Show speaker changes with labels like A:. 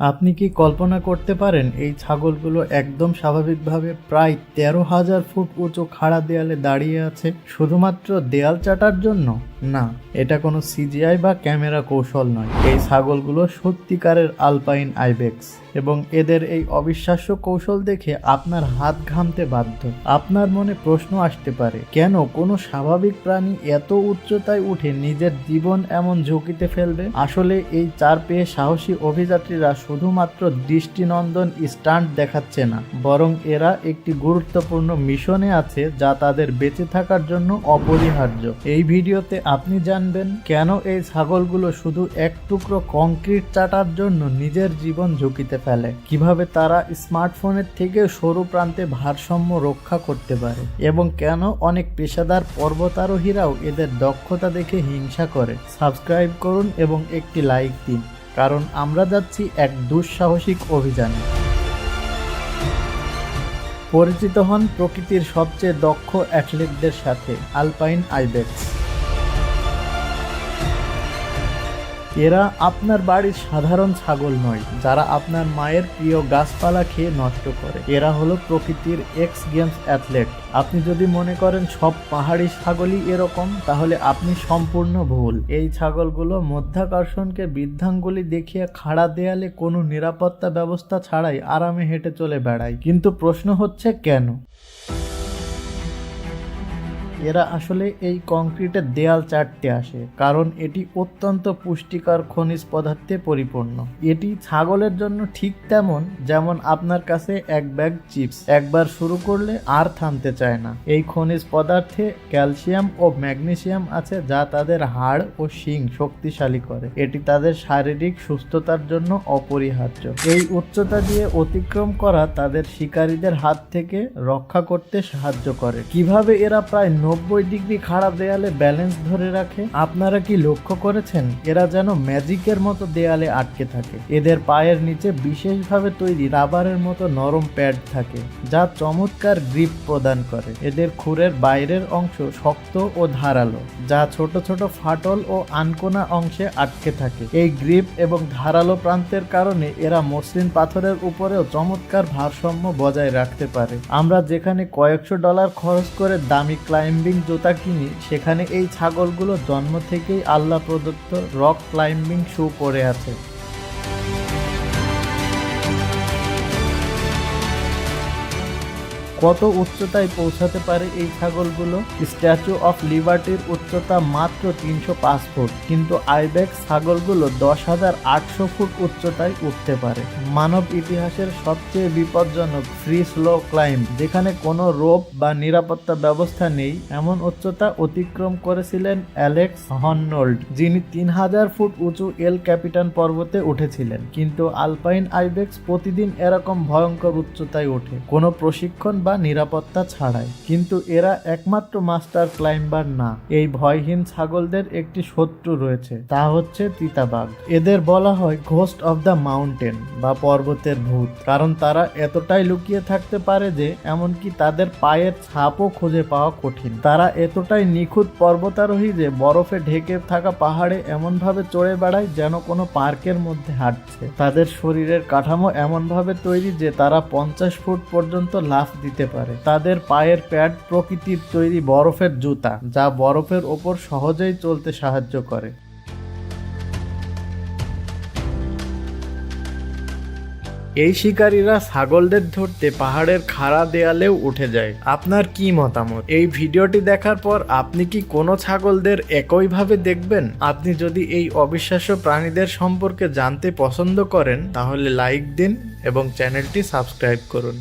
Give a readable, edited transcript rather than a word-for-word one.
A: আপনি কি কল্পনা করতে পারেন এই ছাগলগুলো একদম স্বাভাবিকভাবে প্রায় 13,000 ফুট উঁচু খাড়া দেয়ালে দাঁড়িয়ে আছে শুধুমাত্র দেয়াল চাটার জন্য? না, এটা কোনো সিজিআই বা ক্যামেরা কৌশল নয়। এই ছাগলগুলো সত্যিকারের আলপাইন আইবেক্স এবং এদের এই অবিশ্বাস্য কৌশল দেখে আপনার হাত ঘামতে বাধ্য। আপনার মনে প্রশ্ন আসতে পারে, কেন কোনো স্বাভাবিক প্রাণী এত উচ্চতায় উঠে নিজের জীবন এমন ঝুঁকিতে ফেলবে? আসলে এই 4 পেয়ে সাহসী অভিযাত্রীরা শুধুমাত্র দৃষ্টিনন্দন স্টান্ট দেখাচ্ছে না, বরং এরা একটি গুরুত্বপূর্ণ মিশনে আছে যা তাদের বেঁচে থাকার জন্য অপরিহার্য। এই ভিডিওতে আপনি জানবেন কেন এই ছাগলগুলো শুধু এক টুকরো কংক্রিট চাটার জন্য নিজের জীবন ঝুঁকিতে ফেলে, কিভাবে তারা স্মার্টফোনের থেকে সরু প্রান্তে ভারসাম্য রক্ষা করতে পারে এবং কেন অনেক পেশাদার পর্বতারোহীরাও এদের দক্ষতা দেখে হিংসা করে। সাবস্ক্রাইব করুন এবং একটি লাইক দিন, কারণ আমরা যাচ্ছি এক দুঃসাহসিক অভিযানে। পরিচিত হন প্রকৃতির সবচেয়ে দক্ষ অ্যাথলেটদের সাথে, আলপাইন আইবেক্স। এরা আপনার বাড়ির সাধারণ ছাগল নয় যারা আপনার মায়ের প্রিয় গাছপালা খেয়ে নষ্ট করে। এরা হলো প্রকৃতির এক্স গেমস অ্যাথলেট। আপনি যদি মনে করেন সব পাহাড়ি ছাগলই এরকম, তাহলে আপনি সম্পূর্ণ ভুল। এই ছাগলগুলো মধ্যাকর্ষণকে বৃদ্ধাঙ্গুলি দেখিয়ে খাড়া দেয়ালে কোনো নিরাপত্তা ব্যবস্থা ছাড়াই আরামে হেঁটে চলে বেড়ায়। কিন্তু প্রশ্ন হচ্ছে কেন? এরা আসলে এই কংক্রিটের দেয়াল চাটতে আসে কারণ এটি অত্যন্ত পুষ্টিকর খনিজ পদার্থে পরিপূর্ণ। এটি ছাগলের জন্য ঠিক যেমন আপনার কাছে এক ব্যাগ চিপস, একবার শুরু করলে আর থামতে চায় না। এই খনিজ পদার্থে ক্যালসিয়াম ও ম্যাগনেসিয়াম আছে যা তাদের হাড় ও শিং শক্তিশালী করে। এটি তাদের শারীরিক সুস্থতার জন্য অপরিহার্য। এই উচ্চতা দিয়ে অতিক্রম করা তাদের শিকারীদের হাত থেকে রক্ষা করতে সাহায্য করে। কিভাবে এরা প্রায় 90 ডিগ্রি খাড়া দেয়ালে ব্যালেন্স ধরে রাখে? আপনারা কি লক্ষ্য করেছেন এরা যেন ম্যাজিকের মতো দেয়ালে আটকে থাকে? এদের পায়ের নিচে বিশেষভাবে তৈরি রাবারের মতো নরম প্যাড থাকে যা চমৎকার গ্রিপ প্রদান করে। এদের খুরের বাইরের অংশ শক্ত ও ধারালো, যা ছোট ছোট ফাটল ও আনকোনা অংশে আটকে থাকে। এই গ্রিপ এবং ধারালো প্রান্তের কারণে এরা মসৃণ পাথরের উপরেও চমৎকার ভারসাম্য বজায় রাখতে পারে। আমরা যেখানে কয়েকশো ডলার খরচ করে দামি ক্লাইম্বিং জুতা কিনি, সেখানে এই ছাগলগুলো জন্ম থেকেই আল্লাহ প্রদত্ত রক ক্লাইম্বিং শু পরে আছে। কত উচ্চতায় পৌঁছাতে পারে এই ছাগলগুলো? স্ট্যাচু অফ লিবার্টির উচ্চতা মাত্র 305 ফুট, কিন্তু আইবেক্স ছাগলগুলো 10,800 ফুট উচ্চতায় উঠতে পারে। মানব ইতিহাসের সবচেয়ে বিপজ্জনক ফ্রি স্লো ক্লাইম্ব, যেখানে কোনো রোপ বা নিরাপত্তা ব্যবস্থা নেই, এমন উচ্চতা অতিক্রম করেছিলেন অ্যালেক্স হর্নল্ড, যিনি 3,000 ফুট উঁচু এল ক্যাপিটান পর্বতে উঠেছিলেন। কিন্তু আলপাইন আইবেক্স প্রতিদিন এরকম ভয়ঙ্কর উচ্চতায় ওঠে, কোনো প্রশিক্ষণ বা নিরাপত্তা ছাড়াই। কিন্তু এরা একমাত্র মাস্টার ক্লাইম্বার না। এই ভয়হীন ছাগলদের একটি শত্রু রয়েছে, তা হচ্ছে চিতাবাঘ। এদের বলা হয় ঘোস্ট অফ দ্য মাউন্টেন বা পর্বতের ভূত, কারণ তারা এতটাই লুকিয়ে থাকতে পারে যে এমনকি তাদের পায়ের ছাপও খুঁজে পাওয়া কঠিন। তারা এতটাই নিখুঁত পর্বতারোহী যে বরফে ঢেকে থাকা পাহাড়ে এমনভাবে চড়ে বেড়ায় যেন কোনো পার্কের মধ্যে হাঁটছে। তাদের শরীরের কাঠামো এমনভাবে তৈরি যে তারা 50 ফুট পর্যন্ত লাফ দিতে পারে। তাদের পায়ের প্যাড প্রকৃতির তৈরি বরফের জুতা, যা বরফের ওপর সহজেই চলতে সাহায্য করে। এই শিকারীরা ছাগলদের ধরতে পাহাড়ের খাড়া দেয়ালেও উঠে যায়। আপনার কি মতামত? এই ভিডিওটি দেখার পর আপনি কি কোনো ছাগলদের একইভাবে দেখবেন? আপনি যদি এই অবিশ্বাস্য প্রাণীদের সম্পর্কে জানতে পছন্দ করেন, তাহলে লাইক দিন এবং চ্যানেলটি সাবস্ক্রাইব করুন।